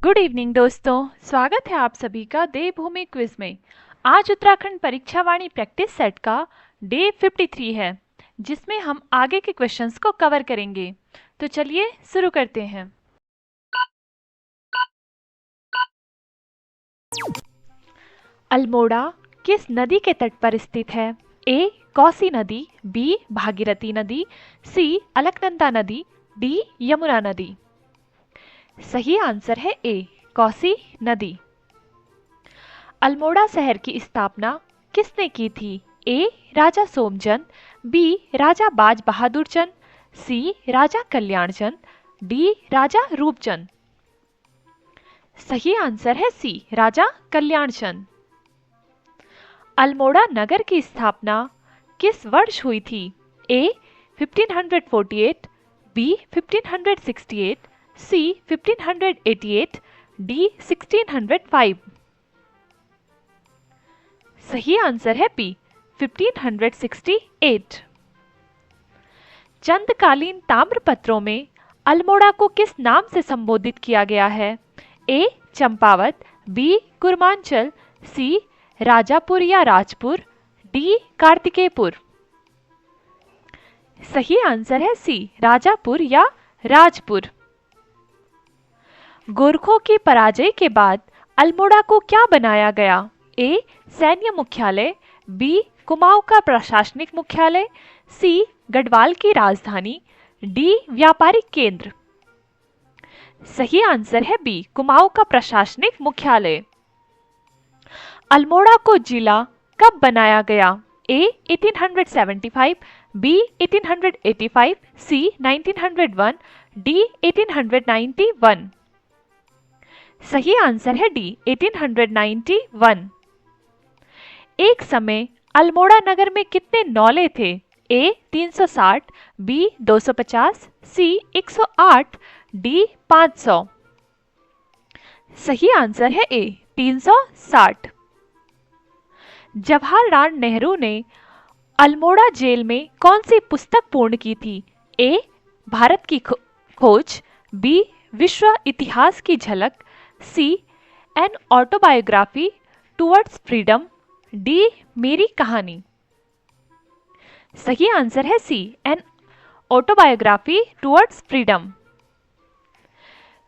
Good evening दोस्तों, स्वागत है आप सभी का देवभूमि क्विज में। आज उत्तराखंड परीक्षा वाणी प्रैक्टिस सेट का डे 53 है, जिसमें हम आगे के क्वेश्चंस को कवर करेंगे। तो चलिए शुरू करते हैं। अल्मोड़ा किस नदी के तट पर स्थित है? ए कोसी नदी, बी भागीरथी नदी, सी अलकनंदा नदी, डी यमुना नदी। सही आंसर है ए कोसी नदी। अल्मोड़ा शहर की स्थापना किसने की थी? ए राजा सोमचंद, बी राजा बाज बहादुर चंद, सी राजा कल्याण चंद, डी राजा रूपचंद। सही आंसर है सी राजा कल्याण चंद। अल्मोड़ा नगर की स्थापना किस वर्ष हुई थी? ए 1548, बी 1568, सी 1588, डी 1605। सही आंसर है बी 1568। चंदकालीन ताम्रपत्रों में अल्मोड़ा को किस नाम से संबोधित किया गया है? ए चंपावत, बी कुर्मांचल, सी राजापुर या राजपुर, डी कार्तिकेयपुर। सही आंसर है सी राजापुर या राजपुर। गोरखों की पराजय के बाद अल्मोड़ा को क्या बनाया गया? ए सैन्य मुख्यालय, बी कुमाऊं का प्रशासनिक मुख्यालय, सी गढ़वाल की राजधानी, डी व्यापारिक केंद्र। सही आंसर है बी कुमाऊं का प्रशासनिक मुख्यालय। अल्मोड़ा को जिला कब बनाया गया? ए 1875, बी 1885, सी 1901, डी 1891। सही आंसर है डी 1891। एक समय अल्मोड़ा नगर में कितने नौले थे? ए 360, बी 250, सी 108, डी 500। सही आंसर है ए 360। जवाहरलाल नेहरू ने अल्मोड़ा जेल में कौन सी पुस्तक पूर्ण की थी? ए भारत की खोज, बी विश्व इतिहास की झलक, C an autobiography towards freedom, D मेरी कहानी। सही आंसर है C an autobiography towards freedom.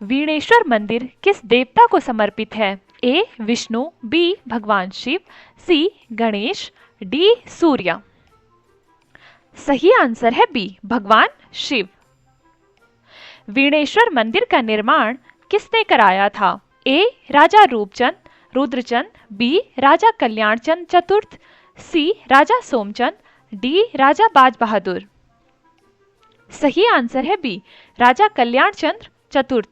Vineshwar मंदिर किस देवता को समर्पित है? ए विष्णु, बी भगवान शिव, सी गणेश, डी सूर्य। सही आंसर है बी भगवान शिव। वीणेश्वर मंदिर का निर्माण किसने कराया था? ए राजा रूपचंद रुद्रचंद, बी राजा कल्याण चंद चतुर्थ, सी राजा सोमचंद, डी राजा बाज बहादुर। सही आंसर है बी राजा कल्याण चंद्र चतुर्थ।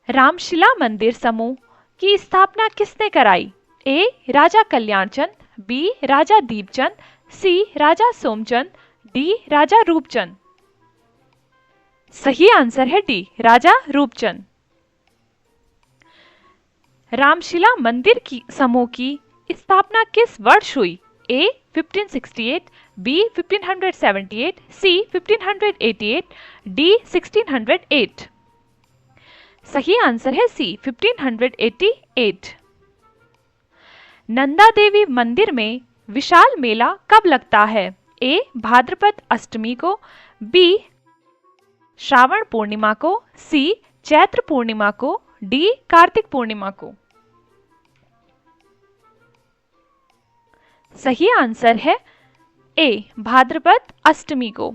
रामशिला मंदिर समूह की स्थापना किसने कराई? ए राजा कल्याण चंद, बी राजा दीपचंद, सी राजा सोमचंद, डी राजा रूपचंद। सही आंसर है डी राजा रूपचंद। रामशिला मंदिर की समूह की स्थापना किस वर्ष हुई? ए 1568, बी 1578, सी 1588, डी 1608। सही आंसर है सी 1588। नंदा देवी मंदिर में विशाल मेला कब लगता है? ए भाद्रपद अष्टमी को, बी श्रावण पूर्णिमा को, सी चैत्र पूर्णिमा को, डी कार्तिक पूर्णिमा को। सही आंसर है ए भाद्रपद अष्टमी को।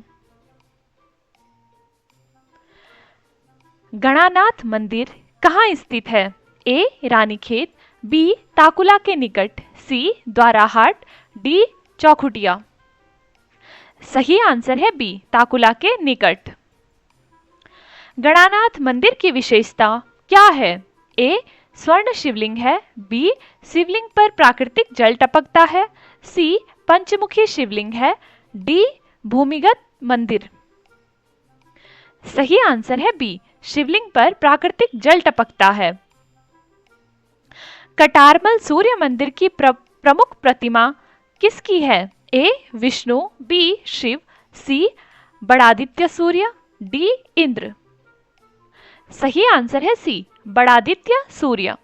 गणानाथ मंदिर कहाँ स्थित है? ए रानीखेत, बी ताकुला के निकट, सी द्वाराहाट, डी चौखुटिया। सही आंसर है बी ताकुला के निकट। गणानाथ मंदिर की विशेषता क्या है? ए स्वर्ण शिवलिंग है, बी शिवलिंग पर प्राकृतिक जल टपकता है, सी पंचमुखी शिवलिंग है, डी भूमिगत मंदिर। सही आंसर है बी शिवलिंग पर प्राकृतिक जल टपकता है। कटारमल सूर्य मंदिर की प्रमुख प्रतिमा किसकी है? ए विष्णु, बी शिव, सी बड़ादित्य सूर्य, डी इंद्र। सही आंसर है सी, बड़ादित्य सूर्य।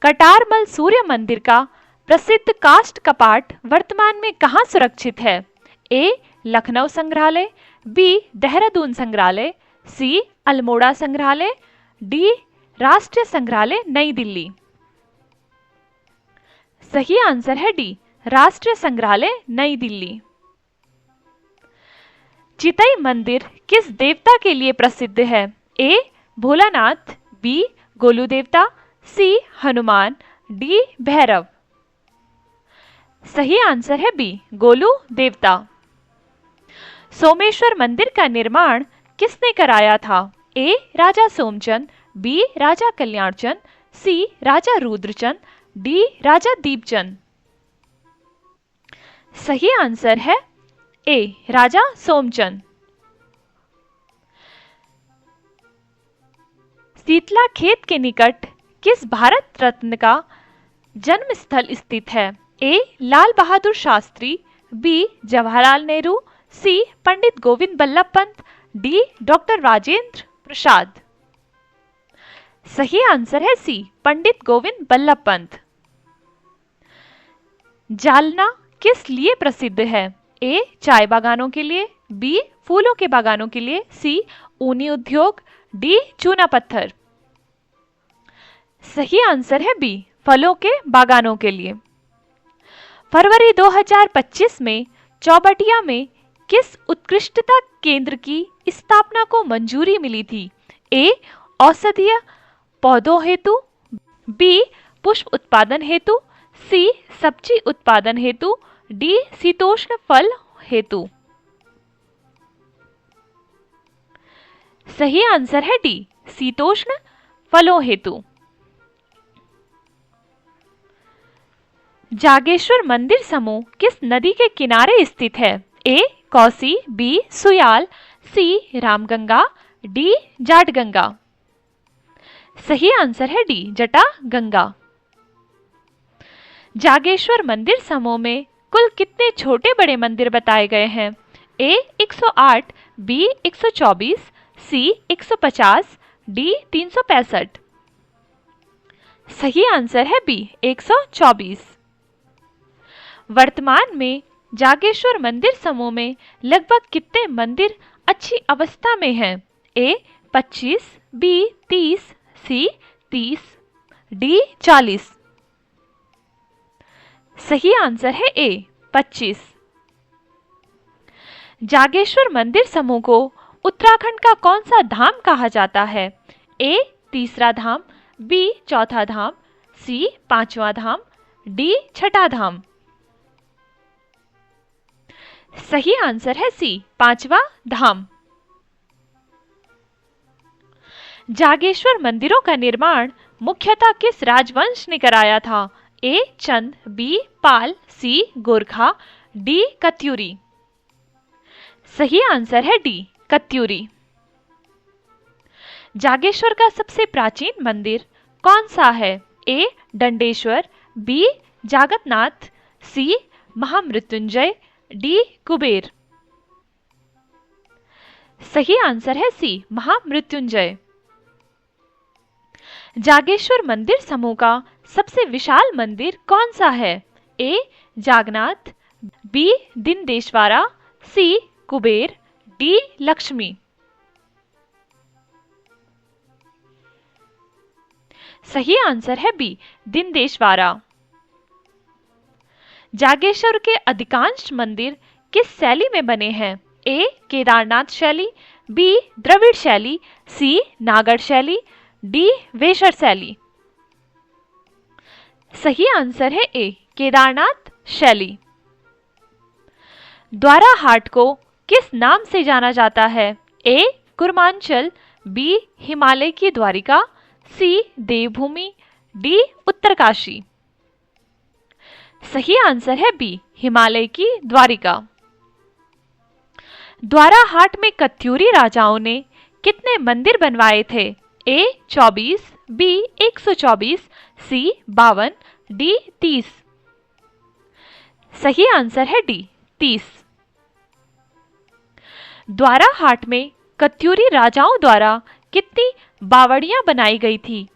कटारमल सूर्य मंदिर का प्रसिद्ध काष्ठ कपाट वर्तमान में कहाँ सुरक्षित है? ए लखनऊ संग्रहालय, बी देहरादून संग्रहालय, सी अल्मोड़ा संग्रहालय, डी राष्ट्रीय संग्रहालय नई दिल्ली। सही आंसर है डी, राष्ट्रीय संग्रहालय नई दिल्ली। चितई मंदिर किस देवता के लिए प्रसिद्ध है? ए भोलानाथ, बी गोलू देवता, सी हनुमान, डी भैरव। सही आंसर है बी, गोलू देवता। सोमेश्वर मंदिर का निर्माण किसने कराया था? ए राजा सोमचंद, बी राजा कल्याणचंद, सी राजा रुद्रचंद, डी राजा दीपचंद। सही आंसर है ए राजा सोमचंद। शीतला खेत के निकट किस भारत रत्न का जन्म स्थल स्थित है? ए लाल बहादुर शास्त्री, बी जवाहरलाल नेहरू, सी पंडित गोविंद बल्लभ पंत, डी डॉक्टर राजेंद्र प्रसाद। सही आंसर है सी, पंडित गोविंद बल्लभ पंत। जालना किस लिए प्रसिद्ध है? ए चाय बागानों के लिए, बी फूलों के बागानों के लिए, सी ऊनी उद्योग, डी चूना पत्थर। सही आंसर है बी, फलों के बागानों के लिए। फरवरी 2025 में चौबटिया में किस उत्कृष्टता केंद्र की स्थापना को मंजूरी मिली थी? ए औषधीय पौधों हेतु, बी पुष्प उत्पादन हेतु, सी सब्जी उत्पादन हेतु, डी शीतोष्ण फल हेतु। सही आंसर है डी, शीतोष्ण फलों हेतु। जागेश्वर मंदिर समूह किस नदी के किनारे स्थित है? ए कौसी, बी सुयाल, सी रामगंगा, डी जाटगंगा। सही आंसर है डी, जटागंगा। जागेश्वर मंदिर समूह में कुल कितने छोटे बड़े मंदिर बताए गए हैं? ए 108, बी 124, सी 150, डी 365। सही आंसर है बी 124। वर्तमान में जागेश्वर मंदिर समूह में लगभग कितने मंदिर अच्छी अवस्था में हैं? ए 25, बी 30, सी 30, डी 40। सही आंसर है ए 25। जागेश्वर मंदिर समूह को उत्तराखंड का कौन सा धाम कहा जाता है? ए तीसरा धाम, बी चौथा धाम, सी पांचवा धाम, डी छठा धाम। सही आंसर है सी पांचवा धाम। जागेश्वर मंदिरों का निर्माण मुख्यतः किस राजवंश ने कराया था? ए चंद, बी पाल, सी गोरखा, डी कत्यूरी। सही आंसर है डी कत्यूरी। जागेश्वर का सबसे प्राचीन मंदिर कौन सा है? ए डंडेश्वर, बी जागतनाथ, सी महामृत्युंजय, डी कुबेर। सही आंसर है सी महामृत्युंजय। जागेश्वर मंदिर समूह का सबसे विशाल मंदिर कौन सा है? ए जागनाथ, बी दिनदेश्वारा, सी कुबेर, डी लक्ष्मी। सही आंसर है बी दिनदेश्वारा। जागेश्वर के अधिकांश मंदिर किस शैली में बने हैं? ए केदारनाथ शैली, बी द्रविड़ शैली, सी नागर शैली, डी वेशर शैली। सही आंसर है ए केदारनाथ शैली। द्वारा हाट को किस नाम से जाना जाता है? ए कुर्मांचल, बी हिमालय की द्वारिका, सी देवभूमि, डी उत्तरकाशी। सही आंसर है बी हिमालय की द्वारिका। द्वारा हाट में कत्यूरी राजाओं ने कितने मंदिर बनवाए थे? ए 24, बी 124, सी 52, डी 30। सही आंसर है डी 30। द्वारा हाट में कत्यूरी राजाओं द्वारा कितनी बावड़ियां बनाई गई थी?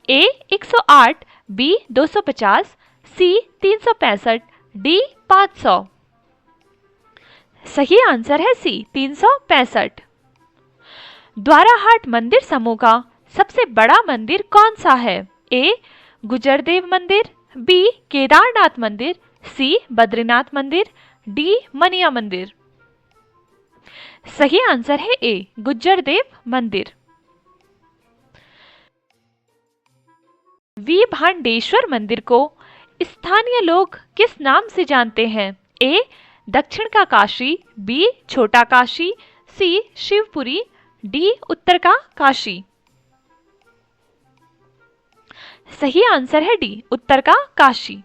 ए 108, बी 250, सी 365, डी 500। सही आंसर है सी 365। द्वाराहाट मंदिर समूह का सबसे बड़ा मंदिर कौन सा है? ए गुजरदेव मंदिर, बी केदारनाथ मंदिर, सी बद्रीनाथ मंदिर, डी मनिया मंदिर। सही आंसर है ए गुज्जरदेव मंदिर। वीभांडेश्वर मंदिर को स्थानीय लोग किस नाम से जानते हैं? ए दक्षिण का काशी, बी छोटा काशी, सी शिवपुरी, डी उत्तर का काशी। सही आंसर है डी उत्तर का काशी।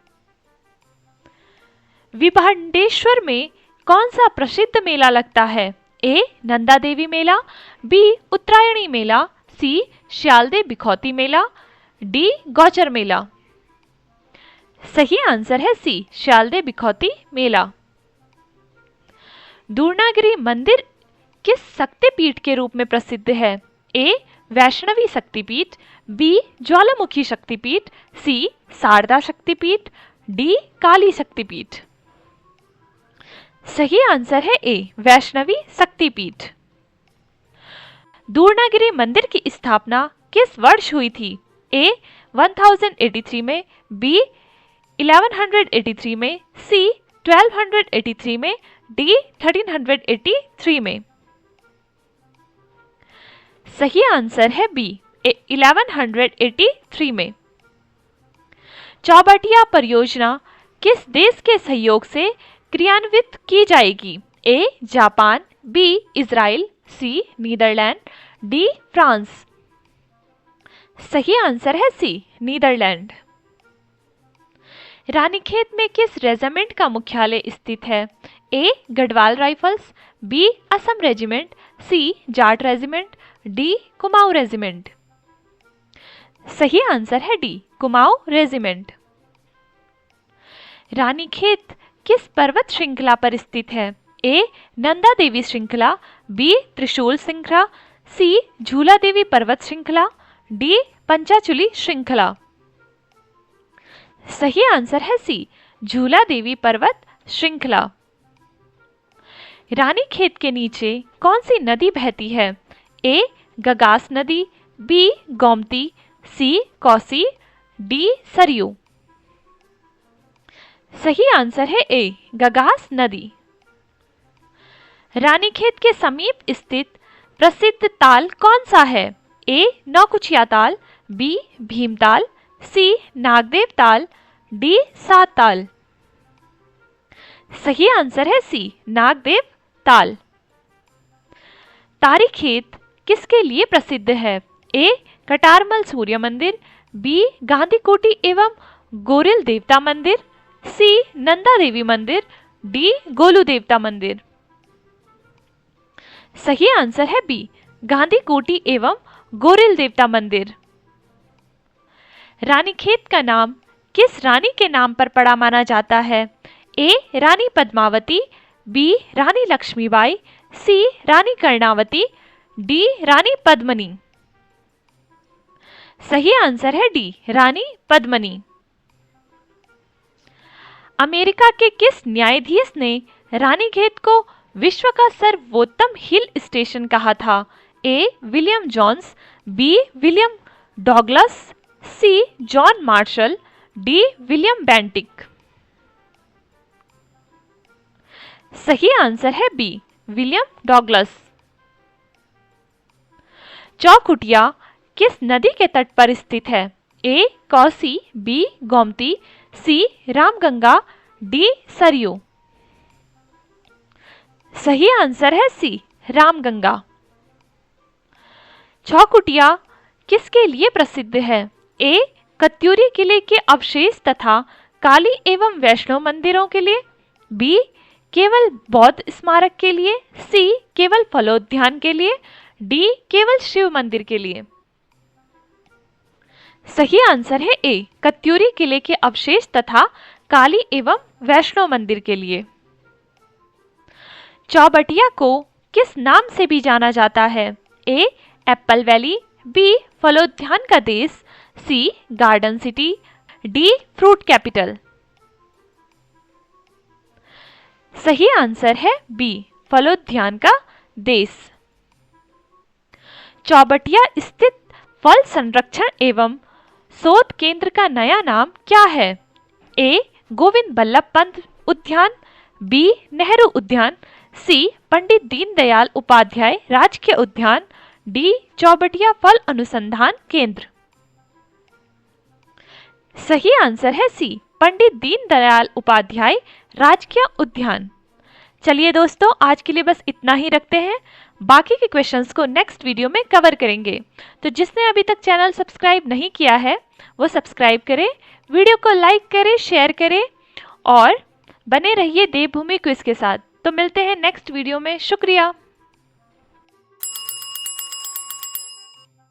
विभांडेश्वर में कौन सा प्रसिद्ध मेला लगता है? ए नंदा देवी मेला, बी उत्तरायणी मेला, सी श्यालदे बिखौती मेला, डी गौचर मेला। सही आंसर है सी श्यालदे बिखौती मेला। दूर्नागिरी मंदिर किस शक्तिपीठ के रूप में प्रसिद्ध है? ए वैष्णवी शक्तिपीठ, बी ज्वालामुखी शक्तिपीठ, सी शारदा शक्तिपीठ, डी काली शक्तिपीठ। सही आंसर है ए वैष्णवी शक्तिपीठ। दूर्नागिरी मंदिर की स्थापना किस वर्ष हुई थी? ए 1083 में, बी 1183 में, सी 1283 में, डी 1383 में। सही आंसर है बी 1183 में। चौबटिया परियोजना किस देश के सहयोग से क्रियान्वित की जाएगी? A Japan, B Israel, C Netherlands, D France. सही आंसर है सी नीदरलैंड। रानीखेत में किस रेजिमेंट का मुख्यालय स्थित है? A Garhwal rifles, B Assam regiment, C Jat regiment, D Kumaon regiment. सही आंसर है डी कुमाऊं रेजिमेंट। रानीखेत किस पर्वत श्रृंखला पर स्थित है? ए नंदा देवी श्रृंखला, बी त्रिशूल श्रृंखला, सी झूला देवी पर्वत श्रृंखला, डी पंचाचुली श्रृंखला। सही आंसर है सी झूला देवी पर्वत श्रृंखला। रानीखेत के नीचे कौन सी नदी बहती है? ए गगास नदी, बी गोमती, सी कोसी, डी सरयू। सही आंसर है ए गगास नदी। रानीखेत के समीप स्थित प्रसिद्ध ताल कौन सा है? ए नौकुचिया ताल, बी भीमताल, सी नागदेव ताल, डी सात ताल। सही आंसर है सी नागदेव ताल। तारीखेत किसके लिए प्रसिद्ध है? ए कटारमल सूर्य मंदिर, बी गांधी कोटी एवं गोरिल देवता मंदिर, सी नंदा देवी मंदिर, डी गोलू देवता मंदिर। सही आंसर है बी गांधी कोटी एवं गोरिल देवता मंदिर। रानीखेत का नाम किस रानी के नाम पर पड़ा माना जाता है? ए रानी पद्मावती, बी रानी लक्ष्मीबाई, सी रानी कर्णावती, डी रानी पद्मनी। सही आंसर है डी रानी पद्मनी। अमेरिका के किस न्यायाधीश ने रानीखेत को विश्व का सर्वोत्तम हिल स्टेशन कहा था? A William Jones, B William Douglas, C John Marshall, D William Bentinck. सही आंसर है बी विलियम डॉगलस। चौखुटिया किस नदी के तट पर स्थित है? A Kosi, B Gomti, C Ramganga, D Saryu. सही आंसर है सी रामगंगा। चौखुटिया किसके लिए प्रसिद्ध है? ए कत्यूरी किले के अवशेष तथा काली एवं वैष्णव मंदिरों के लिए, बी केवल बौद्ध स्मारक के लिए, सी केवल फलोद्यान के लिए, डी केवल शिव मंदिर के लिए। सही आंसर है ए कत्यूरी किले के अवशेष तथा काली एवं वैष्णव मंदिर के लिए। चौबटिया को किस नाम से भी जाना जाता है? ए एप्पल वैली, बी फलोद्यान का देश, C garden city, D fruit capital. सही आंसर है बी फलोद्यान का देश। चौबटिया स्थित फल संरक्षण एवं शोध केंद्र का नया नाम क्या है? ए गोविंद बल्लभ पंत उद्यान, बी नेहरू उद्यान, सी पंडित दीनदयाल उपाध्याय राजकीय उद्यान, डी चौबटिया फल अनुसंधान केंद्र। सही आंसर है सी पंडित दीनदयाल उपाध्याय राजकीय उद्यान। चलिए दोस्तों, आज के लिए बस इतना ही रखते हैं। बाकी के क्वेश्चंस को नेक्स्ट वीडियो में कवर करेंगे। तो जिसने अभी तक चैनल सब्सक्राइब नहीं किया है वो सब्सक्राइब करें, वीडियो को लाइक करें, शेयर करें और बने रहिए देवभूमि क्विज के साथ। तो मिलते हैं नेक्स्ट वीडियो में। शुक्रिया।